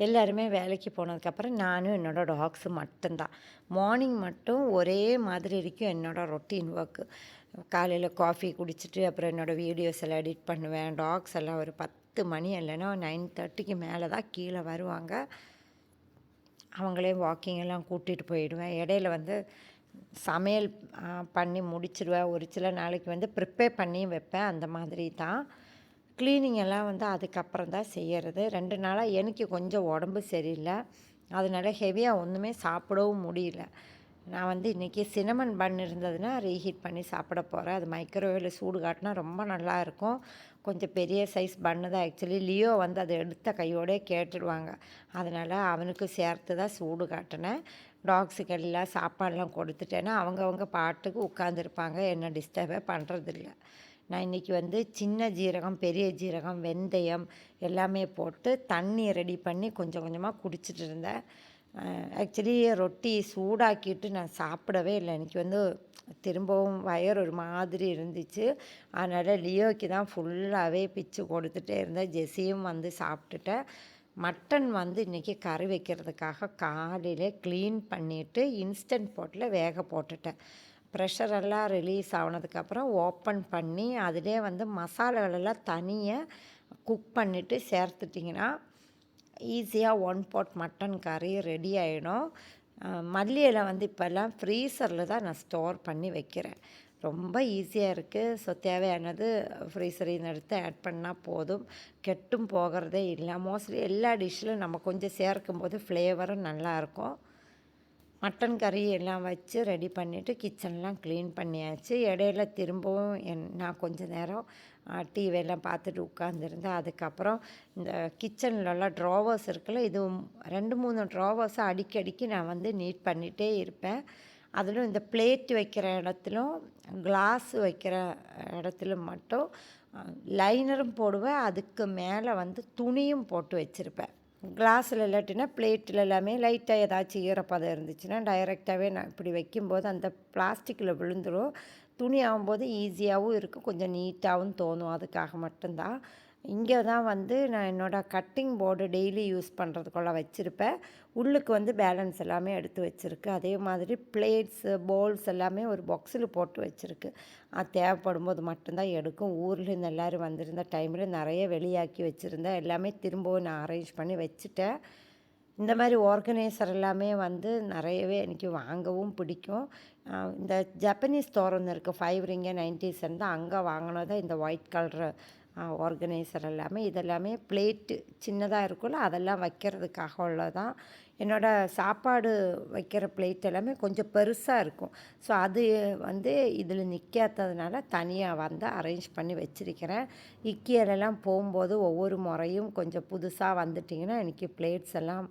எல்லாருமே வேலைக்கு போனதுக்கப்புறம் நானும் என்னோடய டாக்ஸும் மட்டும்தான். மார்னிங் மட்டும் ஒரே மாதிரி இருக்கும் என்னோடய ரொட்டீன் ஒர்க்கு. காலையில் காஃபி குடிச்சிட்டு அப்புறம் என்னோடய வீடியோஸ் எல்லாம் எடிட் பண்ணுவேன். டாக்ஸ் எல்லாம் ஒரு 10 மணி இல்லைன்னா 9:30க்கு மேலே தான் கீழே வருவாங்க. அவங்களே வாக்கிங் எல்லாம் கூட்டிகிட்டு போயிடுவேன். இடையில வந்து சமையல் பண்ணி முடிச்சிடுவேன். ஒரு சில நாளைக்கு வந்து ப்ரிப்பேர் பண்ணி வைப்பேன். அந்த மாதிரி தான். க்ளீனிங் எல்லாம் வந்து அதுக்கப்புறம் தான் செய்கிறது. 2 நாளாக எனக்கு கொஞ்சம் உடம்பு சரியில்லை. அதனால ஹெவியாக ஒன்றுமே சாப்பிடவும் முடியல. நான் வந்து இன்றைக்கி சினமன் பன் இருந்ததுன்னா ரீஹீட் பண்ணி சாப்பிட போகிறேன். அது மைக்ரோவேவில் சூடு காட்டினா ரொம்ப நல்லாயிருக்கும். கொஞ்சம் பெரிய சைஸ் பன்னு தான். ஆக்சுவலி லியோ வந்து அதை எடுத்த கையோடே கேட்டுடுவாங்க. அதனால் அவனுக்கு சேர்த்து தான் சூடு காட்டினேன். டாக்ஸுக்கு எல்லாம் சாப்பாடெலாம் கொடுத்துட்டேன்னா அவங்கவுங்க பாட்டுக்கு உட்காந்துருப்பாங்க. என்ன டிஸ்டர்பே பண்ணுறதில்ல. நான் இன்றைக்கி வந்து சின்ன ஜீரகம், பெரிய ஜீரகம், வெந்தயம் எல்லாமே போட்டு தண்ணி ரெடி பண்ணி கொஞ்சம் கொஞ்சமாக குடிச்சிட்டு இருந்தேன். ஆக்சுவலி ரொட்டி சூடாக்கிட்டு நான் சாப்பிடவே இல்லை. இன்றைக்கி வந்து திரும்பவும் வயிறு ஒரு மாதிரி இருந்துச்சு. அதனால் லியோக்கு தான் ஃபுல்லாகவே பிச்சு கொடுத்துட்டே இருந்தேன். ஜெஸியும் வந்து சாப்பிட்டுட்டேன். மட்டன் வந்து இன்றைக்கி கறி வைக்கிறதுக்காக காலையிலே க்ளீன் பண்ணிவிட்டு இன்ஸ்டன்ட் பாட்டில் வேக போட்டுட்டேன். ப்ரெஷர் எல்லாம் ரிலீஸ் ஆனதுக்கப்புறம் ஓப்பன் பண்ணி அதிலே வந்து மசாலாகளெல்லாம் தனியாக குக் பண்ணிவிட்டு சேர்த்துட்டிங்கன்னா ஈஸியாக 1 பாட் மட்டன் கறி ரெடி ஆகிடும். மல்லி இலை வந்து இப்போல்லாம் ஃப்ரீசரில் தான் நான் ஸ்டோர் பண்ணி வைக்கிறேன். ரொம்ப ஈஸியாக இருக்குது. ஸோ தேவையானது ஃப்ரீசரில் எடுத்து ஆட் பண்ணால் போதும். கெட்டும் போகிறதே இல்லை. மோஸ்ட்லி எல்லா டிஷ்ஷிலும் நம்ம கொஞ்சம் சேர்க்கும்போது ஃப்ளேவரும் நல்லாயிருக்கும். மட்டன் கறி எல்லாம் வச்சு ரெடி பண்ணிவிட்டு கிச்சன்லாம் க்ளீன் பண்ணியாச்சு. இடையில திரும்பவும் நான் கொஞ்சம் நேரம் டிவியெல்லாம் பார்த்துட்டு உட்காந்துருந்தேன். அதுக்கப்புறம் இந்த கிச்சன்லலாம் ட்ராவர்ஸ் இருக்குல்ல, இது 2, 3 ட்ராவர்ஸை அடிக்கடிக்கு நான் வந்து நீட் பண்ணிகிட்டே இருப்பேன். அதிலும் இந்த பிளேட் வைக்கிற இடத்திலும் கிளாஸ் வைக்கிற இடத்துல மட்டும் லைனரும் போடுவேன். அதுக்கு மேலே வந்து துணியும் போட்டு வச்சுருப்பேன். கிளாஸில் இல்லாட்டினா பிளேட்டில் எல்லாமே லைட்டாக ஏதாச்சும் ஈரப்பதம் இருந்துச்சுன்னா டைரெக்டாகவே நான் இப்படி வைக்கும்போது அந்த பிளாஸ்டிக்கில் விழுந்துடும். துணி ஆகும்போது ஈஸியாகவும் இருக்கும், கொஞ்சம் நீட்டாகவும் தோணும். அதுக்காக மட்டும்தான். இங்கே தான் வந்து நான் என்னோடய கட்டிங் போர்டு டெய்லி யூஸ் பண்ணுறதுக்குள்ள வச்சுருப்பேன். உள்ளுக்கு வந்து பேலன்ஸ் எல்லாமே எடுத்து வச்சுருக்கு. அதே மாதிரி பிளேட்ஸு பவுல்ஸ் எல்லாமே ஒரு பாக்ஸில் போட்டு வச்சுருக்கு. அது தேவைப்படும் போது மட்டும்தான் எடுக்கும். ஊர்லேருந்து எல்லோரும் வந்திருந்த டைமில் நிறைய வெளியாக்கி வச்சுருந்தேன். எல்லாமே திரும்பவும் நான் அரேஞ்ச் பண்ணி வச்சுட்டேன். இந்த மாதிரி ஆர்கனைசர் எல்லாமே வந்து நிறையவே எனக்கு வாங்கவும் பிடிக்கும். இந்த ஜப்பனீஸ் ஸ்டோர் ஒன்று இருக்குது, 5 ரிங்கே 90 சென்ட் தான். அங்கே வாங்கினது இந்த ஒயிட் கலரு ஆர்கனைசர் எல்லாமே. இதெல்லாமே பிளேட்டு சின்னதாக இருக்கும்ல, அதெல்லாம் வைக்கிறதுக்காக உள்ளதான். என்னோடய சாப்பாடு வைக்கிற பிளேட் எல்லாமே கொஞ்சம் பெருசாக இருக்கும். ஸோ அது வந்து இதில் நிற்காததுனால தனியாக வந்து அரேஞ்ச் பண்ணி வச்சுருக்கிறேன். இக்கியாலெல்லாம் போகும்போது ஒவ்வொரு முறையும் கொஞ்சம் புதுசாக வந்துட்டிங்கன்னா எனக்கு பிளேட்ஸ் எல்லாம்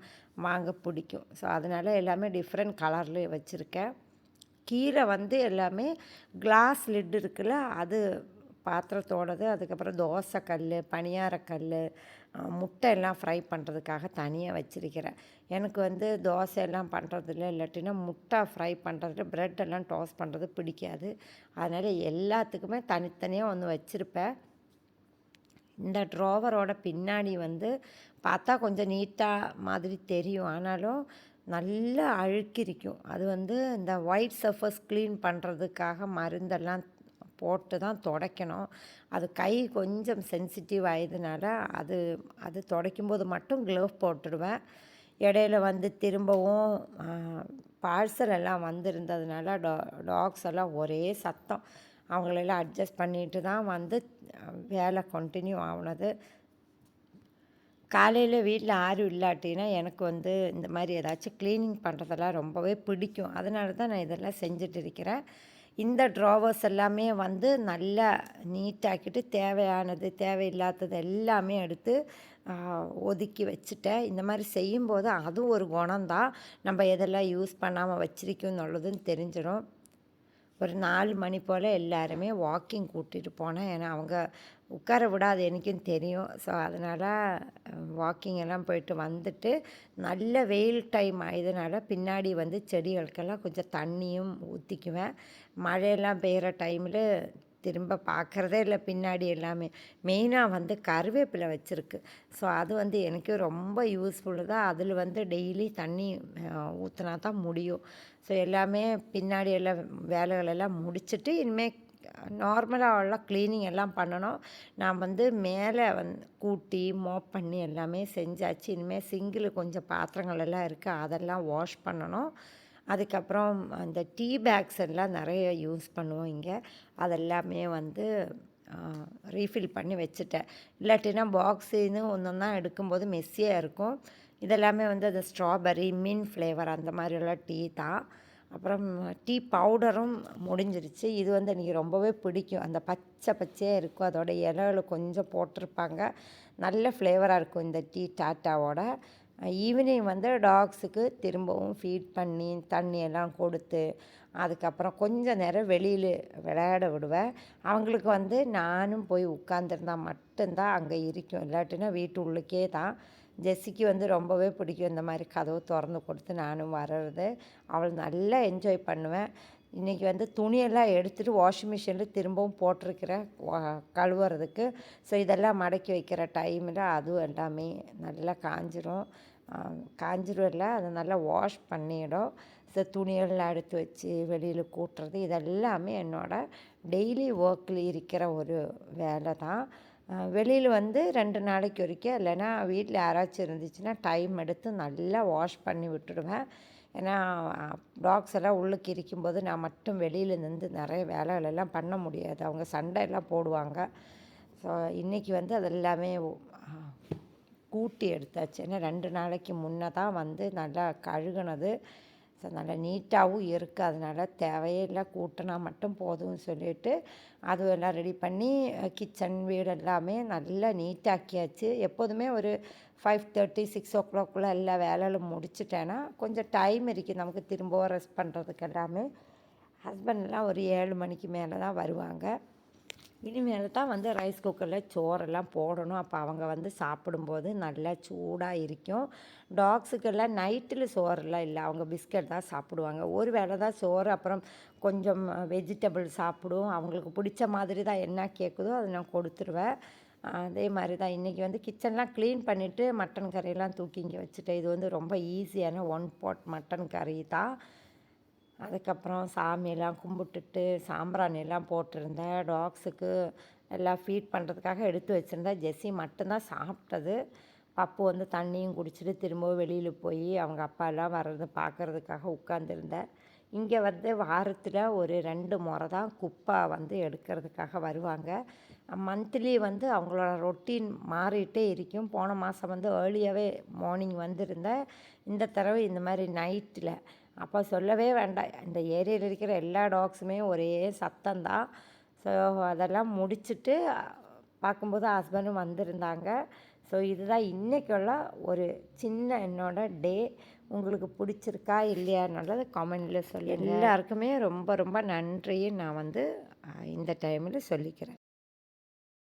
வாங்க பிடிக்கும். ஸோ அதனால் எல்லாமே டிஃப்ரெண்ட் கலரில் வச்சுருக்கேன். கீழே வந்து எல்லாமே கிளாஸ் லிட் இருக்குல்ல, அது பாத்திரத்தோடது. அதுக்கப்புறம் தோசை கல், பணியாரக்கல், முட்டை எல்லாம் ஃப்ரை பண்ணுறதுக்காக தனியாக வச்சுருக்கிறேன். எனக்கு வந்து தோசை எல்லாம் பண்ணுறதில்ல, இல்லாட்டினா முட்டை ஃப்ரை பண்ணுறதுல ப்ரெட் எல்லாம் டோஸ்ட் பண்ணுறது பிடிக்காது. அதனால் எல்லாத்துக்குமே தனித்தனியாக ஒன்று வச்சுருப்பேன். இந்த ட்ராவரோட பின்னாடி வந்து பார்த்தா கொஞ்சம் நீட்டாக மாதிரி தெரியும், ஆனாலும் நல்லா அழுக்கிருக்கும். அது வந்து இந்த ஒயிட் சர்ஃபஸ் க்ளீன் பண்ணுறதுக்காக மருந்தெல்லாம் போட்டு தான் துடைக்கணும். அது கை கொஞ்சம் சென்சிட்டிவ் ஆயதுனால அது அது துடைக்கும்போது மட்டும் க்ளவ் போட்டுடுவேன். இடையில வந்து திரும்பவும் பார்சல் எல்லாம் வந்திருந்ததுனால டாக்ஸ் எல்லாம் ஒரே சத்தம். அவங்களெல்லாம் அட்ஜஸ்ட் பண்ணிட்டு தான் வந்து வேலை கண்டினியூ ஆகுனது. காலையில் வீட்டில் யாரும் இல்லாட்டினா எனக்கு வந்து இந்த மாதிரி ஏதாச்சும் க்ளீனிங் பண்ணுறதெல்லாம் ரொம்பவே பிடிக்கும். அதனால தான் நான் இதெல்லாம் செஞ்சுட்டு இருக்கிறேன். இந்த ட்ராவர்ஸ் எல்லாமே வந்து நல்லா நீட்டாக்கிட்டு தேவையானது தேவையில்லாதது எல்லாமே எடுத்து ஒதுக்கி வச்சுட்டேன். இந்த மாதிரி செய்யும்போது அதுவும் ஒரு குணம்தான். நம்ம எதெல்லாம் யூஸ் பண்ணாமல் வச்சிருக்கோம்னுள்ளதுன்னு தெரிஞ்சிடும். ஒரு 4 மணி போல் எல்லாருமே வாக்கிங் கூட்டிகிட்டு போனேன். ஏன்னா அவங்க உட்கார விடாது எனக்கும் தெரியும். ஸோ அதனால் வாக்கிங் எல்லாம் போயிட்டு வந்துட்டு நல்ல வெயில் டைம் ஆயதுனால பின்னாடி வந்து செடிகளுக்கெல்லாம் கொஞ்சம் தண்ணியும் ஊற்றிக்குவேன். மழையெல்லாம் பெய்கிற டைமில் திரும்ப பார்க்குறதே இல்ல பின்னாடி எல்லாமே. மெயினா வந்து கருவேப்பிலை வச்சிருக்கு. ஸோ அது வந்து எனக்கு ரொம்ப யூஸ்ஃபுல்லு தான். அதில வந்து டெய்லி தண்ணி ஊத்துனா தான் முடியும். ஸோ எல்லாமே பின்னாடி எல்லாம் வேலைகளெல்லாம் முடிச்சுட்டு, இனிமே நார்மலா எல்லாம் கிளீனிங் எல்லாம் பண்ணணும். நான் வந்து மேலே கூட்டி, மாப் பண்ணி எல்லாமே செஞ்சாச்சு. இனிமே சிங்கில கொஞ்சம் பாத்திரங்கள் எல்லாம் இருக்கு. அதெல்லாம் வாஷ் பண்ணணும். அதுக்கப்புறம் அந்த டீ பேக்ஸ் எல்லாம் நெறைய யூஸ் பண்ணுவோம் இங்க. அதெல்லாமே வந்து ரீஃபில் பண்ணி வச்சுட்டேன். இல்லாட்டினா பாக்ஸுன்னு ஒன்னொன்னா எடுக்கும்போது மெஸ்ஸியா இருக்கும். இதெல்லாமே வந்து அது ஸ்ட்ராபெர்ரி, மின்ட் ஃப்ளேவர் அந்த மாதிரிலாம் டீ தான். அப்புறம் டீ பவுடரும் முடிஞ்சிருச்சு. இது வந்து எனக்கு ரொம்பவே பிடிக்கும். அந்த பச்சை பச்சையா இருக்கும். அதோட இலையில கொஞ்சம் போட்டிருப்பாங்க. நல்ல ஃப்ளேவராக இருக்கும் இந்த டீ டாட்டாவோட. ஈவினிங் வந்து டாக்ஸுக்கு திரும்பவும் ஃபீட் பண்ணி, தண்ணியெல்லாம் கொடுத்து, அதுக்கப்புறம் கொஞ்சம் நேரம் வெளியில விளையாட விடுவேன். அவங்களுக்கு வந்து நானும் போய் உட்காந்துருந்தா மட்டும்தான் அங்கே இருக்கும். இல்லாட்டினா வீட்டு உள்ளுக்கே தான். ஜெஸ்ஸிக்கு வந்து ரொம்பவே பிடிக்கும் இந்த மாதிரி கதவு திறந்து கொடுத்து நானும் வர்றது. அவள் நல்லா என்ஜாய் பண்ணுவேன். இன்றைக்கி வந்து துணியெல்லாம் எடுத்துகிட்டு வாஷிங் மிஷினில் திரும்பவும் போட்டிருக்கிறேன் கழுவுறதுக்கு. ஸோ இதெல்லாம் மடக்கி வைக்கிற டைமில் அதுவும் எல்லாமே நல்லா காஞ்சிரும். காஞ்சிரும் இல்லை, அதை நல்லா வாஷ் பண்ணிடும். ஸோ துணியெல்லாம் எடுத்து வச்சு வெளியில் கூட்டுறது இதெல்லாமே என்னோடய டெய்லி ஒர்க்கில் இருக்கிற ஒரு வேலை தான். வெளியில் வந்து 2 நாளைக்கு ஒருக்கா இல்லைன்னா வீட்டில் யாராச்சும் இருந்துச்சுன்னா டைம் எடுத்து நல்லா வாஷ் பண்ணி விட்டுடுவேன். ஏன்னா டாக்ஸ் எல்லாம் உள்ளுக்கு இருக்கும்போது நான் மட்டும் வெளியில் நின்று நிறைய வேலைகளெல்லாம் பண்ண முடியாது. அவங்க சண்டை எல்லாம் போடுவாங்க. ஸோ இன்றைக்கி வந்து அதெல்லாமே கூட்டி எடுத்தாச்சு. ஏன்னா 2 நாளைக்கு முன்னே தான் வந்து நல்லா கழுகுனது. ஸோ நல்லா நீட்டாகவும் இருக்குது. அதனால் தேவையே இல்லை, கூட்டினா மட்டும் போதும்னு சொல்லிட்டு அதுவும் எல்லாம் ரெடி பண்ணி கிச்சன் வீடு எல்லாமே நல்லா நீட்டாக்கியாச்சு. எப்போதுமே ஒரு 5:30 6 எல்லா வேலைகளும் முடிச்சிட்டேன்னா கொஞ்சம் டைம் இருக்குது நமக்கு திரும்பவும் ரெஸ்ட் பண்ணுறதுக்கு எல்லாமே. ஹஸ்பண்ட்லாம் ஒரு 7 மணிக்கு மேலே தான் வருவாங்க. இனிமேல் தான் வந்து ரைஸ் குக்கரில் சோறெல்லாம் போடணும். அப்போ அவங்க வந்து சாப்பிடும்போது நல்லா சூடாக இருக்கும். டாக்ஸுக்கெல்லாம் நைட்டில் சோறெல்லாம் இல்லை, அவங்க பிஸ்கட் தான் சாப்பிடுவாங்க. ஒரு வேளை தான் சோறு, அப்புறம் கொஞ்சம் வெஜிடபிள் சாப்பிடும். அவங்களுக்கு பிடிச்ச மாதிரி தான் என்ன கேட்குதோ அதை நான் கொடுத்துருவேன். அதே மாதிரி தான் இன்றைக்கி வந்து கிச்சன்லாம் க்ளீன் பண்ணிவிட்டு மட்டன் கறியெல்லாம் தூக்கி இங்கே வச்சுட்டேன். இது வந்து ரொம்ப ஈஸியான 1 பாட் மட்டன் கறி தான். அதுக்கப்புறம் சாமியெல்லாம் கும்பிட்டுட்டு சாம்பிராணியெல்லாம் போட்டிருந்தேன். டாக்ஸுக்கு எல்லாம் ஃபீட் பண்ணுறதுக்காக எடுத்து வச்சுருந்தேன். ஜெஸ்ஸி மட்டும்தான் சாப்பிட்டது. பப்பு வந்து தண்ணியும் குடிச்சிட்டு திரும்பவும் வெளியில் போய் அவங்க அப்பா எல்லாம் வர்றது பார்க்குறதுக்காக உட்காந்துருந்தேன். இங்கே வந்து வாரத்தில் ஒரு 2 முறை தான் குப்பை வந்து எடுக்கிறதுக்காக வருவாங்க. மந்த்லி வந்து அவங்களோட ரொட்டீன் மாறிட்டே இருக்கும். போன மாதம் வந்து ஏர்லியாகவே மார்னிங் வந்திருந்தேன். இந்த தடவை இந்த மாதிரி நைட்டில். அப்போ சொல்லவே வேண்டாம், இந்த ஏரியாவில் இருக்கிற எல்லா டாக்ஸுமே ஒரே சத்தம்தான். ஸோ அதெல்லாம் முடிச்சுட்டு பார்க்கும்போது ஹஸ்பண்டும் வந்திருந்தாங்க. ஸோ இதுதான் இன்றைக்குள்ள ஒரு சின்ன என்னோடய டே. உங்களுக்கு பிடிச்சிருக்கா இல்லையான்னுள்ளது கமெண்டில் சொல்லுங்கள். எல்லாருக்குமே ரொம்ப ரொம்ப நன்றியும் நான் வந்து இந்த டைமில் சொல்லிக்கிறேன்.